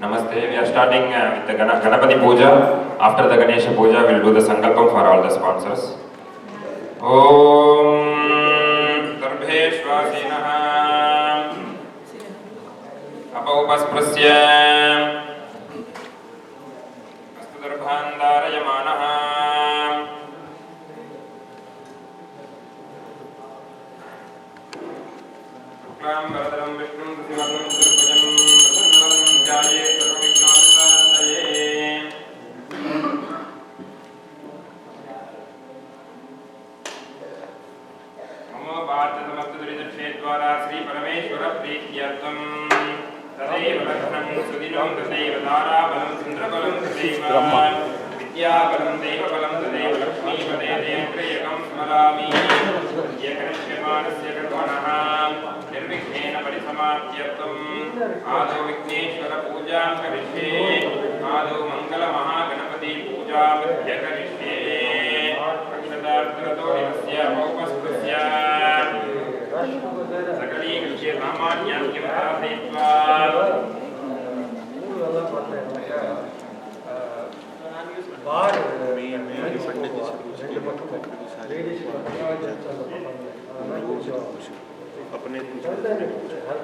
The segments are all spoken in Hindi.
Namaste. We are starting with the Ganapati Puja. After the Ganesha Puja, we will do the Sankalpam for all the sponsors. Om Darbheshvasinah Apaupaspasya Astu Darbhandarayamanaha Shuklam Varadram Vishnum Sivanam Sirupajam Prasannavadam Jaya Sarvavignopasaye Namo Bharata Samasta Duridakshedvara Sri Parameshwara Prityartham Tadeva Lakhanam Sudinam Tadeva Dhara Balam Sindra Balam Tadeva Vidya Balam Deva Balam Tadeva Lakshmi Padede Triyakam Smarami Yakanishyamanasya Karvanaha Nirvighena Parisamaptyatam Ado Vigneshwara Pujam Karishye Ado Mangala Mahaganapati Pujam Karishye Akshadarthrato Dinasya Paupaspasya Sakali Krishya Ramanyam Kimatathitva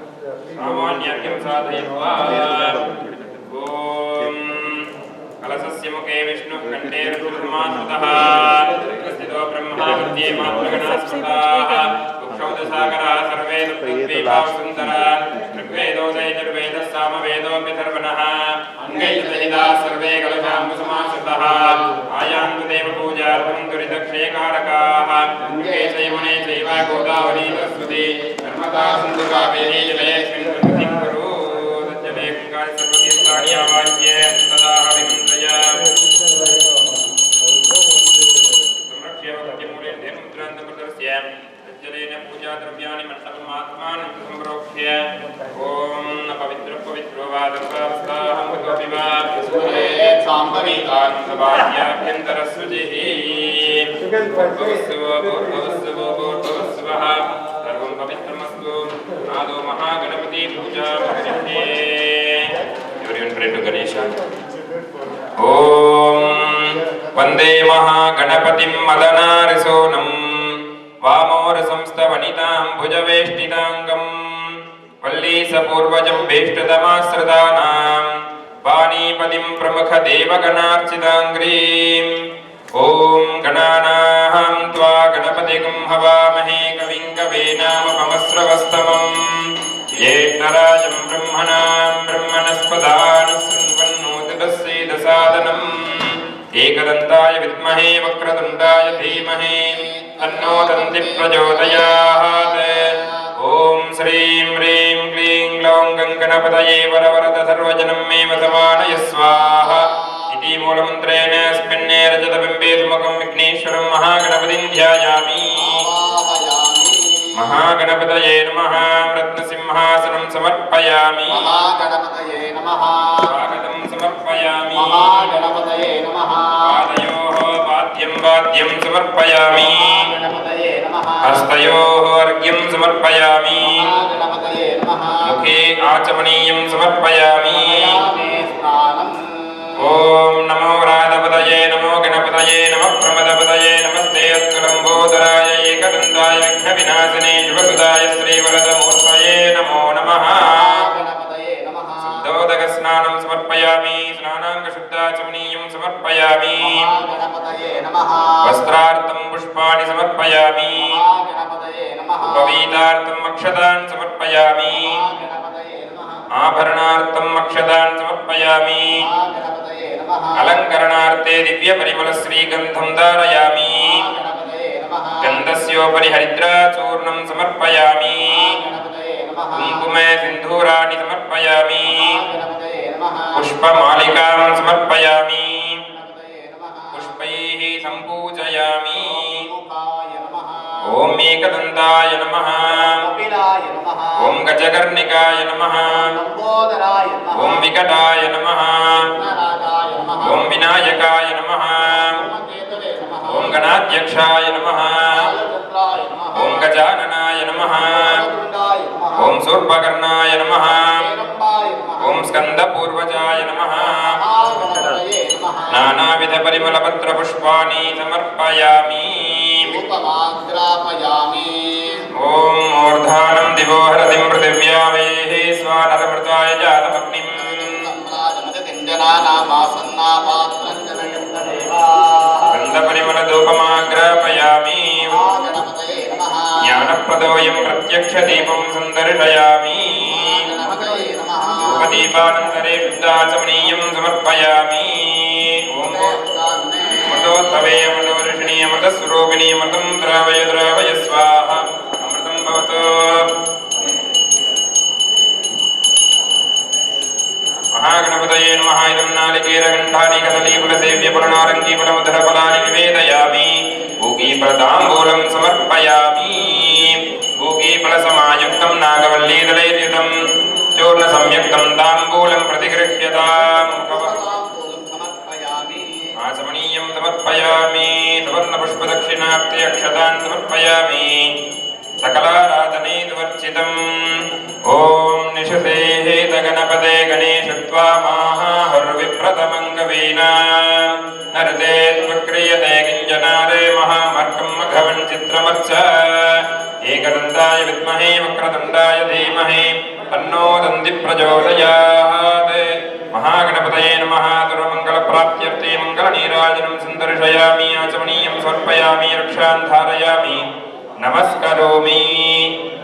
सामान्यज्ञं साधयित्वा ओम कलशस्य मुखे विष्णुः कंठे रुद्रमात्मतः स्थितो ब्रह्मा मध्ये मात्रगणास्मतः कुक्षौदसागरः सर्वे तद्विभाव सुन्दरः ऋग्वेदो यजुर्वेदः सामवेदोऽप्यथर्वणः अङ्गैस्तहिताः सर्वे कलशाम्बुसमाश्रिताः आयान्तु देवपूजार्थं दुरितक्षयकारकाः गङ्गे चैमुने चैव गोदावरी सरस्वती नर्मदा सिन्धु कावेरी जलेऽस्मिन् प्रकृतिं कुरु तज्जले गङ्गा सर्वतीर्थानि आवाह्य तदा विमन्त्रय संरक्ष्य भक्तिमूले मुद्रान्तप्रदर्श्य तज्जलेन पूजाद्रव्याणि मण्डपमात्मानं सम्प्रोक्ष्य ॐ अपवित्रः पवित्रो वा दर्शावस्ताहं वा साम्भवीतान्तबाह्याभ्यन्तरस्वजिः भूर्भुवस्सुवः सर्वं पवित्रमस्तु आदौ महागणपति पूजा करिष्ये Everyone pray to Ganesha. Om Vande Mahaganapatim Madanarisonam Vamorsamstavanitam Bhujaveshtitangam Vallisapurvajam Veshtadamasradanam Vanipadim Pramukha Devaganarchitangrim Om Gananaham Tva Ganapatikam Havamahe Kavim Kavenamapamastravastamam Yeknarajam Brahmanam Brahmanaspadanis Srinvannotidasya Sadanam Ekadantaya Vidmahe Vakratundaya Dhimahe Tanno Tanti Prachodayat Om Shrim Hrim Klim Glaum Ganganapataye Varavarata Sarvajanam Meva Samanaya Swaha Iti Moolamantreena Spinne Rajatavimbe Sumakam Vigneshwaram Mahaganapatim Dhyayami Mahaganapataye Namaha Ratnasimhasanam Samarpayami Mahaganapataye Namaha Swagatam Samarpayami Mahaganapataye Namaha Padayoho Padyam Padyam Samarpayami Mahaganapataye Namaha Hastayoho Argyam Samarpayami Mahaganapataye Namaha Mukhe Achamaniyam Samarpayami Snanam Om Namo Radhapataye Namo Ganapataye Namo Pramadapataye Namaste Atkalambodharaya Ekadantaya Vighnavinasane Shubhasudaya Sri Varadamurtaye Namo Namaha Mahaganapataye Namaha Dodaka Snanam Samarpayami Snananga Shuddha Chamaniyam Samarpayami Mahaganapataye Namaha Vastrartam Pushpani Samarpayami Mahaganapataye Namaha Pavitartam Akshadan Samarpayami Mahaganapataye Namaha Abharanartam Akshadan Samarpayami Mahaganapataye Namaha Alankaranarte Divya Parimala Sri Gandham Dharayami Mahaganapataye Namaha Gandhasyopari Haridra Churnam Samarpayami Mahaganapataye Namaha Kumkume Sindhurani Samarpayami Mahaganapataye Namaha Pushpa Malikam Samarpayami Mahaganapaye Namaha Pushpaihi Sampujayami Mukhaye Namaha Om Ekadantaya Namaha Kapilaya Namaha Om Gajagarnikaya Namaha Lambodharaya Namaha Om Vikataya Namaha Narayaya Namaha Om Vinayakaya Namaha Ketave Namaha Om Ganadhyakshaya Namaha Alachatraya Namaha Om Gajananaya Namaha Alatundaye Namaha Om शूर्पकर्णाय नमः हेरम्बाय नमः ॐ स्कन्दपूर्वजाय नमः महागणपतये नमः नानाविधपरिमलपत्रपुष्पाणि समर्पयामि धूपमाग्रापयामि ॐ मूर्धानं दिवो हरतिं पृथिव्या वयेः स्वानरमृताय जातमग्निम् सम्राजमतिञ्जनानामासन्नापात्रं जनयन्तदेवा स्कन्दपरिमलधूपमाग्रापयामि महागणपतये नमः ज्ञानप्रदोऽयं प्रत्यक्षदीपं सन्दर्शयामि महागणपतये नमः धूपदीपानन्तरे शुद्धाचमनीयं समर्पयामि ॐ अमृतोत्तवेयमृतवर्षिणी अमृतस्वरूपिणी अमृतं द्रावय द्रावय स्वाहा अमृतं भवतु महागणपतये नमः इदं नालिकेरगण्डानि कदलीफलसेव्यफलनारङ्गीफलमधुरफलानि निवेदयामि भूगीफलताम्बूलं समर्पयामि भूगीफलसमायुक्तं नागवल्लीदलैर्युतं चूर्णसंयुक्तं ताम्बूलं प्रतिगृह्यताम् आचमनीयं समर्पयामि सुवर्णपुष्पदक्षिणार्थे अक्षतान् समर्पयामि सकलाराधने वर्चितम् ॐ निशसेः गणपते गणेशत्वामाहुर्विप्रतमङ्गवेन नरते त्वक्रियते किञ्जनारे महामर्कं मघवन् चित्रमर्च एकदन्ताय विद्महे वक्रतुण्डाय धीमहि तन्नो दन्ति प्रचोदयात् महागणपतये नमः सर्वमङ्गलप्राप्त्यर्थे मङ्गलनीराजनं सन्दर्शयामि आचमनीयं समर्पयामि रक्षां धारयामि नमस्करोमि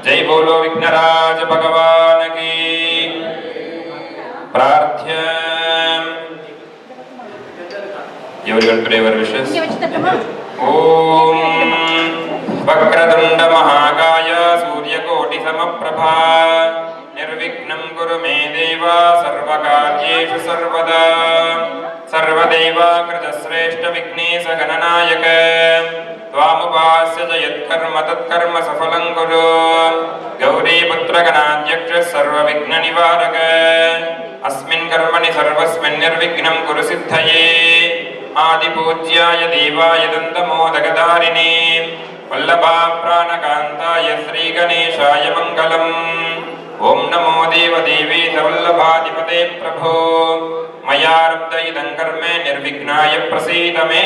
जय बोलो विघ्नराज भगवान की प्रार्थ्य everyone pray our wishes ओम वक्रतुंड महाकाय सूर्यकोटि समप्रभा निर्विघ्नं कुरु मे देव सर्वकार्येषु सर्वदा सर्वदेवाकृतश्रेष्ठ विघ्नेश गणनायक त्वामुपास्य च यत्कर्म तत्कर्म सफलं कुरु गौरीपुत्र गणाध्यक्ष सर्वविघ्ननिवारक अस्मिन् कर्मणि सर्वस्मिन् निर्विघ्नं कुरु सिद्धये आदिपूज्याय देवाय दन्तमोदकधारिणे वल्लभा प्राणकान्ताय श्रीगणेशाय मङ्गलम् ॐ नमो देवदेवी वल्लभाधिपते प्रभो मयारब्ध इदं कर्म निर्विघ्नाय प्रसीद मे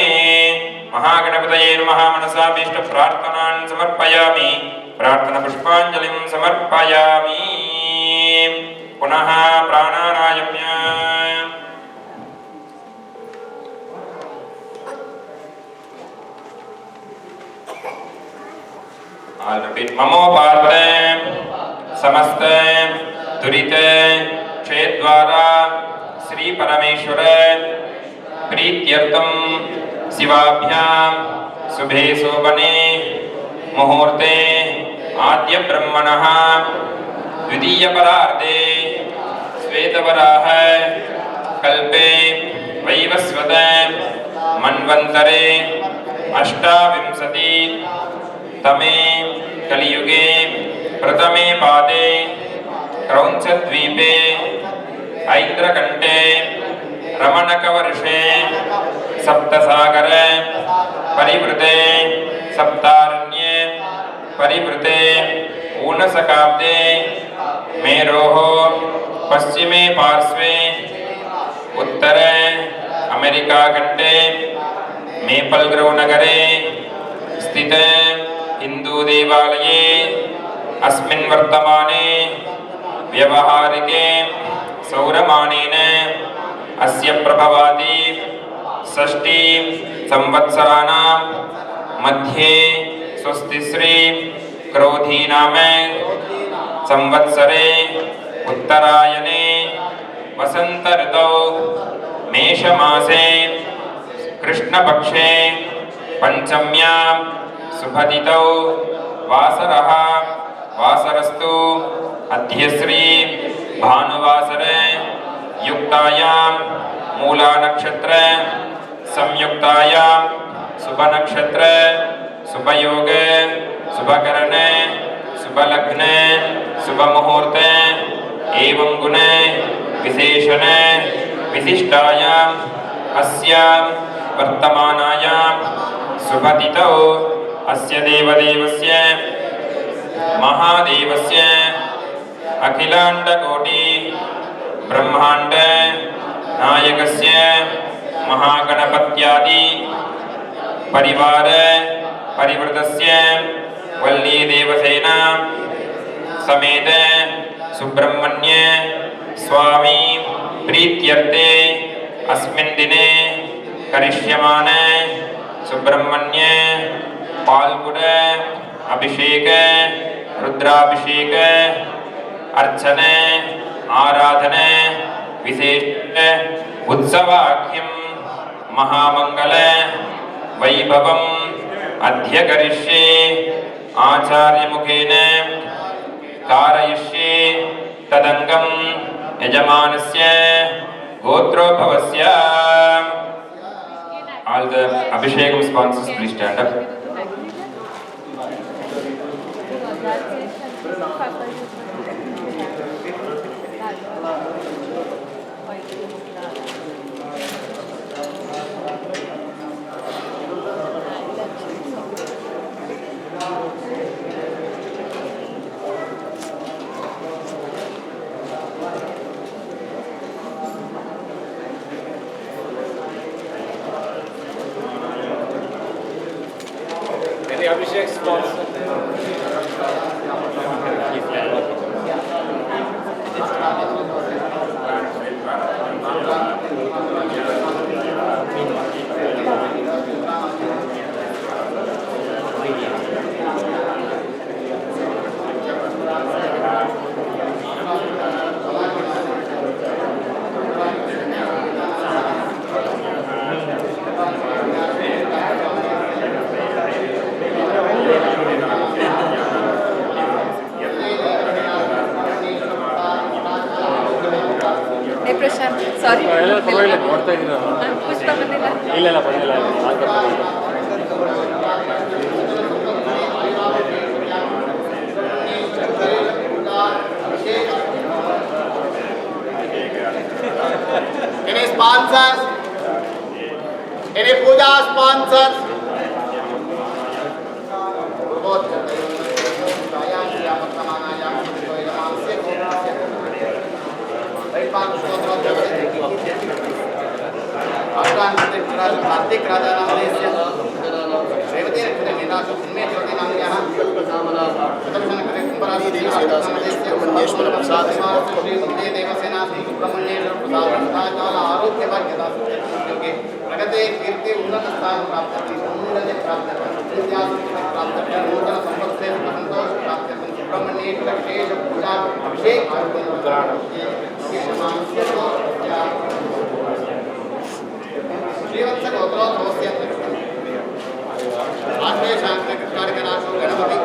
महागणपतये नमः मनसाभीष्टप्रार्थनान् समर्पयामि प्रार्थनापुष्पाञ्जलिं समर्पयामि पुनः प्राणानायम्य I'll repeat ममोपाते समस्त दुरित क्षेद्वारा श्री परमेश्वर प्रीत्यर्थम शिवाभ्यां शुभे शोभने मुहूर्ते आद्य ब्रह्मणः द्वितीय परार्धे श्वेतवराह कल्पे वैवस्वत मन्वन्तरे अष्टाविंशति तमे कलियुगे प्रथमे पादे क्रौञ्चद्वीपे ऐन्द्रकण्ठे रमणकवर्षे सप्तसागर परिवृते सप्तारण्ये परिवृते ऊनसकाब्दे मेरोः पश्चिमे पार्श्वे उत्तर अमेरिकाखण्डे मेपल ग्रोव नगरे स्थित हिंदू देवालये अस्मिन् वर्तमाने व्यवहारिके सौरमानेन अस्य प्रभवादि षष्ठी संवत्सराणां मध्ये स्वस्तिश्री क्रोधी नाम संवत्सरे उत्तरायणे वसंत ऋतौ मेषमासे कृष्णपक्षे पंचम्यां शुभतिथौ वासरः वासरस्तु अध्यश्री भानुवासरे युक्तायां मूला नक्षत्र संयुक्तायां शुभ नक्षत्र शुभयोग शुभकरण शुभलग्न शुभमुहूर्त एवं गुण विशेषण विशिष्टायां अस्यां वर्तमानायां शुभतिथौ अस्य देवदेवस्य महादेवस्य अखिलाण्डकोटि ब्रह्माण्ड नायकस्य महागणपत्यादि परिवार परिवृतस्य वल्ली देवसेना समेत सुब्रह्मण्य स्वामी प्रीत्यर्थे अस्मिन् दिने करिष्यमान सुब्रह्मण्य पाल्गुण अभिषेक रुद्राभिषेक अर्चन आराधन विशेष उत्सवाख्यं महामंगल वैभवम् अद्य करिष्ये आचार्य मुखेन कारयिष्ये तदंगं यजमानस्य गोत्रोद्भवस्य. All the Abhishekam sponsors please stand up. Abhishek sponsor. Sorry. Any sponsors? Any puja sponsors? Kartik राजा नाम रेवती सुब्रमण्येश्वर प्रसाद देवसेना सुब्रमण्येश्वर प्रसाद आरोग्य भाग्यता प्रगति कीर्ति उन्नत स्थान प्राप्त प्राप्त नूतन संपत्ति संतोष प्राप्त सुब्रमण्येश्वर विशेष पूजा अभिषेक श्रीवत्स गोत्रोद्भवस्य आत्मे शांति कारकनाशो गणपति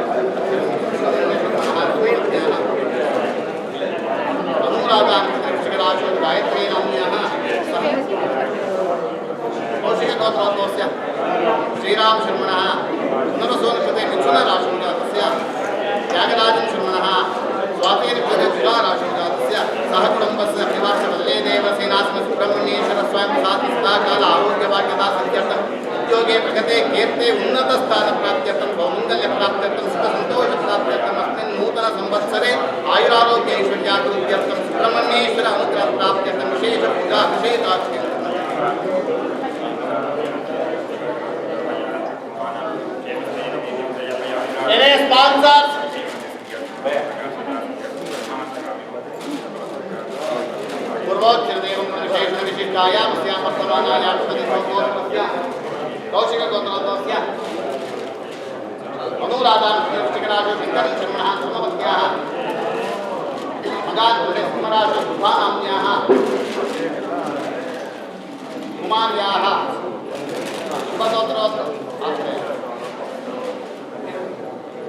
अनुराधान कृष्णराशो गायत्री नाम्न्यः सह कौशिक गोत्रोद्भवस्य श्रीराम शर्मणः पुनरसोनकृते मिथुन राशो जातस्य त्यागराजन शर्मणः स्वातेन कृते तुला राशो जातस्य सह कुटुम्बस्य निवास वल्ले देवसेनास्म सुब्रह्मण्येश्वर स्वयं साथ सदाकाल आरोग्य भाग्यता सत्यर्थम उद्योगे प्रगते कीर्ते उन्नत स्थान प्राप्त्यर्थम सौमंगल्य प्राप्त्यर्थम सुख संतोष प्राप्त्यर्थम अस्मिन् नूतन संवत्सरे आयुरारोग्य ऐश्वर्याभिवृद्ध्यर्थम सुब्रह्मण्येश्वर अनुग्रह प्राप्त्यर्थम विशेष पूजा अभिषेकार्थम. Any sponsors? पूर्वोच्चरदेवं विशेष विशिष्टायां स्यां वर्तमानायां प्रतिभोगोत्पत्त्या कौशिक गोत्रोद्भवस्य अनुराधान कृष्णराजो विन्दनं शर्मणः समवत्याः मगान् कुमाराजो सुभानाम्न्याः कुमार्याः शुभगोत्रोद्भवस्य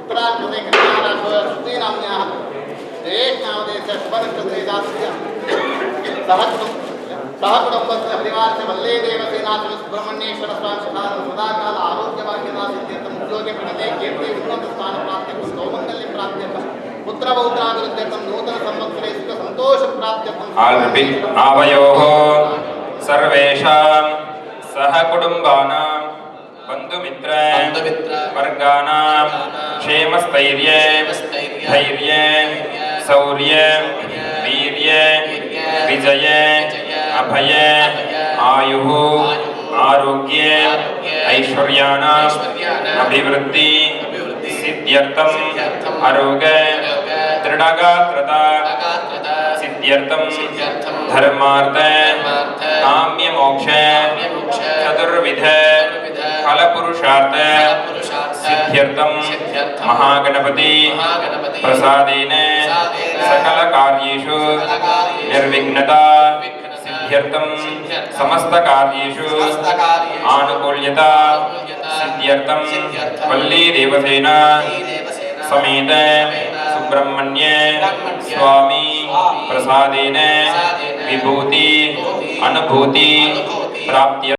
उत्तरान् कृते कृष्णराजो श्रुतीनाम्न्याः देशनामदेशस्य शुभनक्षत्रे जातस्य सह कुटुम्बस्य परिवारस्य वल्ले देवसेनासु सुब्रह्मण्येश्वर स्वामी सदाकाल आरोग्य भाग्यता सिद्ध्यर्थम उद्योगे प्रगते कीर्ति उन्नत स्थान प्राप्त्यर्थम सौमंगल्य प्राप्त्यर्थम पुत्र पौत्राभिवृद्ध्यर्थम नूतन संवत्सरे सुख संतोष प्राप्त्यर्थम. आवयोः सर्वेषां सह कुटुम्बानां बन्धुमित्र वर्गानां क्षेमस्थैर्य धैर्य शौर्य वीर्य विजय अभय आयुः आरोग्य ऐश्वर्याणाम् अभिवृद्धि सिद्ध्यर्थम् आरोग्य दृढ़गात्रता सिद्ध्यर्थम् धर्मार्थ काम्य मोक्ष चतुर्विध फलपुरुषार्थ सिद्ध्यर्थम् महागणपति प्रसादेन सकल कार्येषु निर्विघ्नता सिद्ध्यर्थम् समस्त कार्येषु आनुकूल्यता सिद्ध्यर्थम् वल्ली देवसेना समेत सुब्रह्मण्य स्वामी प्रसादेन विभूति अनुभूति प्राप्ति